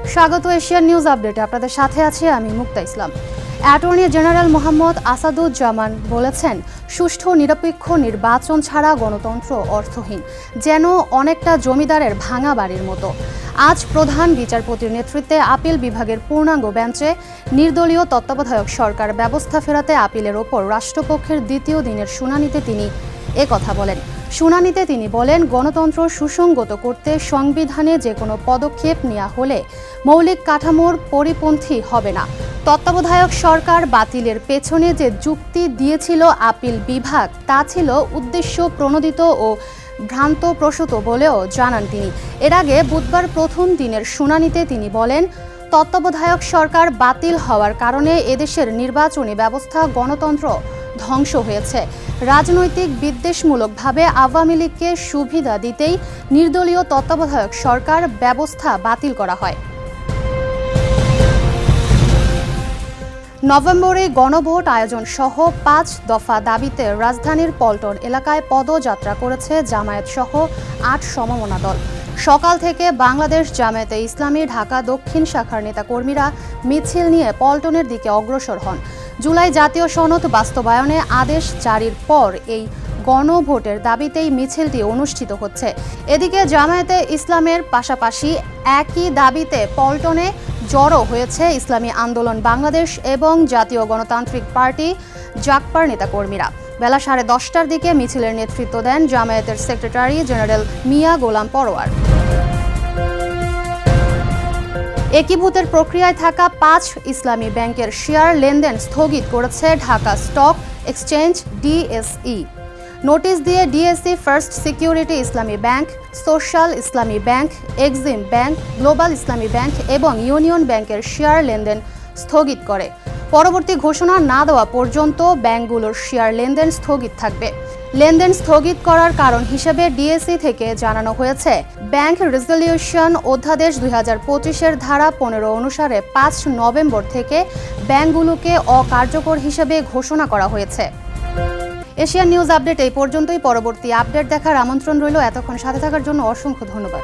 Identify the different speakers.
Speaker 1: স্বাগত Asian news আপডেটে আপনাদের সাথে আছি আমি মুক্তা ইসলাম। অ্যাটর্নি জেনারেল মোহাম্মদ আসাদুজ্জামান বলেছেন, সুষ্ঠু নিরপেক্ষ নির্বাচন ছাড়া গণতন্ত্র অর্থহীন, যেন অনেকটা জমিদারের ভাঙা বাড়ির মতো। আজ প্রধান বিচারপতির নেতৃত্বে আপিল বিভাগের পূর্ণাঙ্গ বেঞ্চে নির্দলীয় তত্ত্বাবধায়ক সরকার ব্যবস্থা ফেরাতে আপিলের ওপর রাষ্ট্রপক্ষের দ্বিতীয় দিনের শুনানিতে তিনি একথা বলেন। শুনানিতে তিনি বলেন, গণতন্ত্র সুসংগত করতে সংবিধানে যে কোনো পদক্ষেপ নেওয়া হলে মৌলিক কাঠামোর পরিপন্থী হবে না। তত্ত্বাবধায়ক সরকার বাতিলের পেছনে যে যুক্তি দিয়েছিল আপিল বিভাগ, তা ছিল উদ্দেশ্য প্রণোদিত ও ভ্রান্তপ্রসূত বলেও জানান তিনি। এর আগে বুধবার প্রথম দিনের শুনানিতে তিনি বলেন, তত্ত্বাবধায়ক সরকার বাতিল হওয়ার কারণে এদেশের নির্বাচনী ব্যবস্থা গণতন্ত্র ধ্বংস হয়েছে। রাজনৈতিক বিদ্বেষমূলকভাবে আওয়ামী লীগকে সুবিধা দিতেই নির্দলীয় তত্ত্বাবধায়ক সরকার ব্যবস্থা বাতিল করা হয়। নভেম্বরে গণভোট আয়োজন সহ 5 দফা দাবিতে রাজধানীর পল্টন এলাকায় পদযাত্রা করেছে জামায়াত সহ 8 সমমনা দল। সকাল থেকে বাংলাদেশ জামায়াতে ইসলামী ঢাকা দক্ষিণ শাখার নেতাকর্মীরা মিছিল নিয়ে পল্টনের দিকে অগ্রসর হন। জুলাই জাতীয় সনদ বাস্তবায়নে আদেশ জারির পর এই গণভোটের দাবিতেই মিছিলটি অনুষ্ঠিত হচ্ছে। এদিকে জামায়াতে ইসলামের পাশাপাশি একই দাবিতে পল্টনে জড়ো হয়েছে ইসলামী আন্দোলন বাংলাদেশ এবং জাতীয় গণতান্ত্রিক পার্টি জাগপার নেতাকর্মীরা। বেলা 10:30টার দিকে মিছিলের নেতৃত্ব দেন জামায়াতের সেক্রেটারি জেনারেল মিয়া গোলাম পরোয়ার। একীভূতের প্রক্রিয়ায় থাকা 5 ইসলামী ব্যাংকের শেয়ার লেনদেন স্থগিত করেছে Dhaka stock exchange DSE. Notice দিয়ে ডিএসই ফার্স্ট সিকিউরিটি ইসলামী ব্যাংক, সোশ্যাল ইসলামী ব্যাংক, এক্সিম ব্যাংক, গ্লোবাল ইসলামী ব্যাংক এবং ইউনিয়ন ব্যাংকের শেয়ার লেনদেন স্থগিত করে। পরবর্তী ঘোষণা না দেওয়া পর্যন্ত ব্যাংকগুলোর শেয়ার লেনদেন স্থগিত থাকবে। লেনদেন স্থগিত করার কারণ হিসেবে ডিএসই থেকে জানানো হয়েছে, ব্যাংক রেজলিউশন অধ্যাদেশ 2025-এর ধারা 15 অনুসারে 5 নভেম্বর থেকে ব্যাংকগুলোকে অকার্যকর হিসেবে ঘোষণা করা হয়েছে। এশিয়ান নিউজ আপডেট এই পর্যন্তই। পরবর্তী আপডেট দেখার আমন্ত্রণ রইল। এতক্ষণ সাথে থাকার জন্য অসংখ্য ধন্যবাদ।